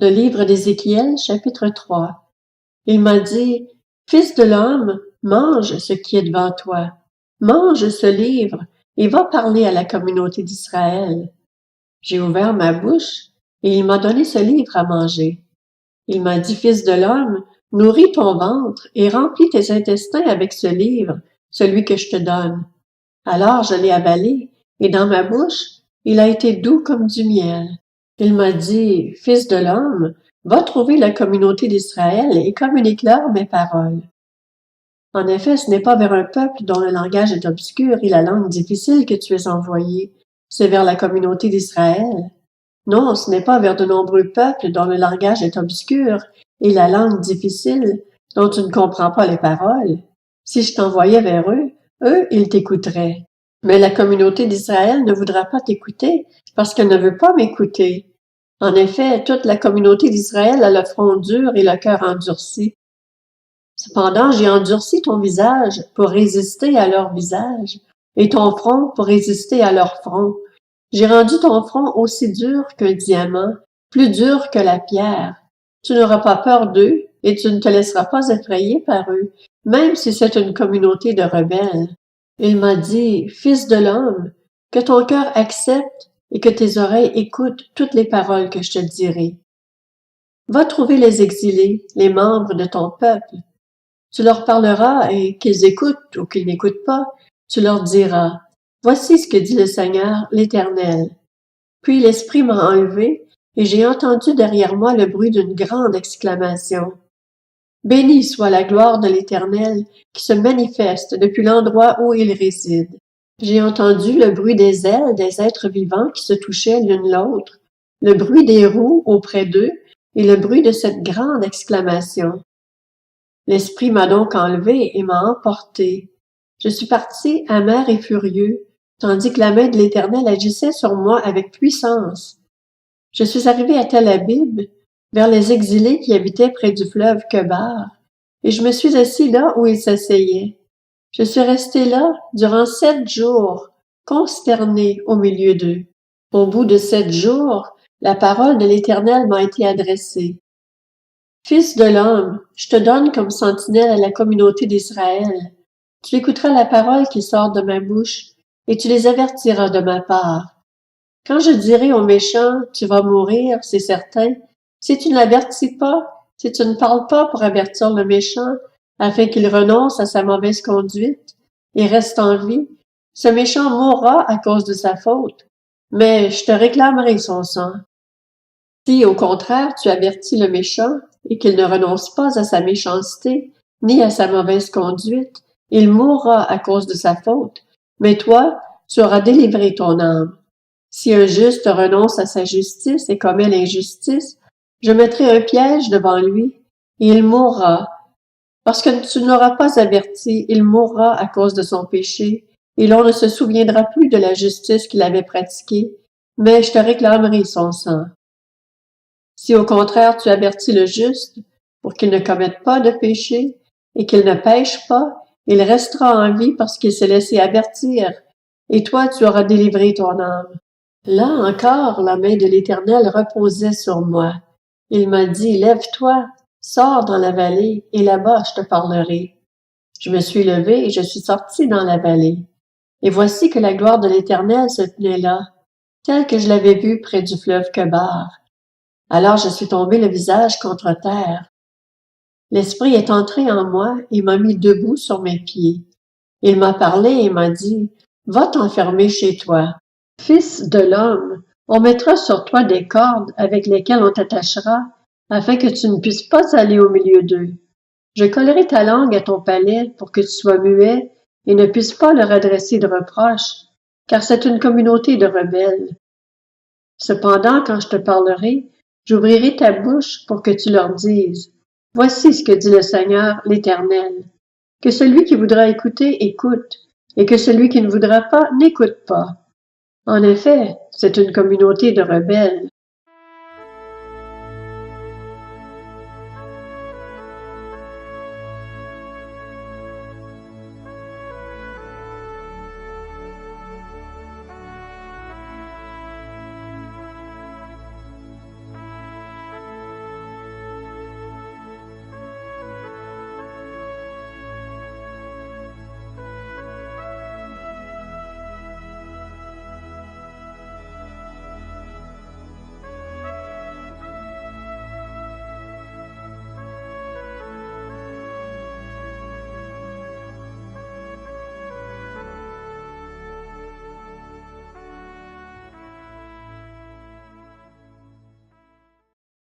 Le livre d'Ézéchiel, chapitre 3. Il m'a dit, « Fils de l'homme, mange ce qui est devant toi. Mange ce livre et va parler à la communauté d'Israël. » J'ai ouvert ma bouche et il m'a donné ce livre à manger. Il m'a dit, « Fils de l'homme, nourris ton ventre et remplis tes intestins avec ce livre, celui que je te donne. » Alors je l'ai avalé et dans ma bouche, il a été doux comme du miel. Il m'a dit, « Fils de l'homme, va trouver la communauté d'Israël et communique-leur mes paroles. » En effet, ce n'est pas vers un peuple dont le langage est obscur et la langue difficile que tu es envoyé, c'est vers la communauté d'Israël. Non, ce n'est pas vers de nombreux peuples dont le langage est obscur et la langue difficile, dont tu ne comprends pas les paroles. Si je t'envoyais vers eux, ils t'écouteraient. Mais la communauté d'Israël ne voudra pas t'écouter parce qu'elle ne veut pas m'écouter. En effet, toute la communauté d'Israël a le front dur et le cœur endurci. Cependant, j'ai endurci ton visage pour résister à leur visage, et ton front pour résister à leur front. J'ai rendu ton front aussi dur qu'un diamant, plus dur que la pierre. Tu n'auras pas peur d'eux, et tu ne te laisseras pas effrayer par eux, même si c'est une communauté de rebelles. Il m'a dit, « Fils de l'homme, que ton cœur accepte et que tes oreilles écoutent toutes les paroles que je te dirai. Va trouver les exilés, les membres de ton peuple. Tu leur parleras et qu'ils écoutent ou qu'ils n'écoutent pas, tu leur diras, « Voici ce que dit le Seigneur, l'Éternel. » Puis l'Esprit m'a enlevé et j'ai entendu derrière moi le bruit d'une grande exclamation. Béni soit la gloire de l'Éternel qui se manifeste depuis l'endroit où il réside. J'ai entendu le bruit des ailes des êtres vivants qui se touchaient l'une l'autre, le bruit des roues auprès d'eux et le bruit de cette grande exclamation. L'Esprit m'a donc enlevé et m'a emporté. Je suis parti amer et furieux, tandis que la main de l'Éternel agissait sur moi avec puissance. Je suis arrivé à Tel Abib, vers les exilés qui habitaient près du fleuve Kebar, et je me suis assis là où ils s'asseyaient. Je suis resté là durant 7 jours, consterné au milieu d'eux. Au bout de 7 jours, la parole de l'Éternel m'a été adressée. Fils de l'homme, je te donne comme sentinelle à la communauté d'Israël. Tu écouteras la parole qui sort de ma bouche, et tu les avertiras de ma part. Quand je dirai aux méchants, tu vas mourir, c'est certain, si tu ne l'avertis pas, si tu ne parles pas pour avertir le méchant, afin qu'il renonce à sa mauvaise conduite et reste en vie, ce méchant mourra à cause de sa faute, mais je te réclamerai son sang. Si, au contraire, tu avertis le méchant et qu'il ne renonce pas à sa méchanceté ni à sa mauvaise conduite, il mourra à cause de sa faute, mais toi, tu auras délivré ton âme. Si un juste renonce à sa justice et commet l'injustice, je mettrai un piège devant lui, et il mourra. Parce que tu ne l'auras pas averti, il mourra à cause de son péché, et l'on ne se souviendra plus de la justice qu'il avait pratiquée, mais je te réclamerai son sang. Si au contraire tu avertis le juste, pour qu'il ne commette pas de péché, et qu'il ne pêche pas, il restera en vie parce qu'il s'est laissé avertir, et toi tu auras délivré ton âme. Là encore, la main de l'Éternel reposait sur moi. Il m'a dit, « Lève-toi, sors dans la vallée, et là-bas je te parlerai. » Je me suis levé et je suis sorti dans la vallée. Et voici que la gloire de l'Éternel se tenait là, telle que je l'avais vue près du fleuve Kebar. Alors je suis tombé le visage contre terre. L'Esprit est entré en moi et m'a mis debout sur mes pieds. Il m'a parlé et m'a dit, « Va t'enfermer chez toi. Fils de l'homme, on mettra sur toi des cordes avec lesquelles on t'attachera, afin que tu ne puisses pas aller au milieu d'eux. Je collerai ta langue à ton palais pour que tu sois muet et ne puisses pas leur adresser de reproches, car c'est une communauté de rebelles. Cependant, quand je te parlerai, j'ouvrirai ta bouche pour que tu leur dises, « Voici ce que dit le Seigneur, l'Éternel. » Que celui qui voudra écouter, écoute, et que celui qui ne voudra pas, n'écoute pas. En effet, c'est une communauté de rebelles.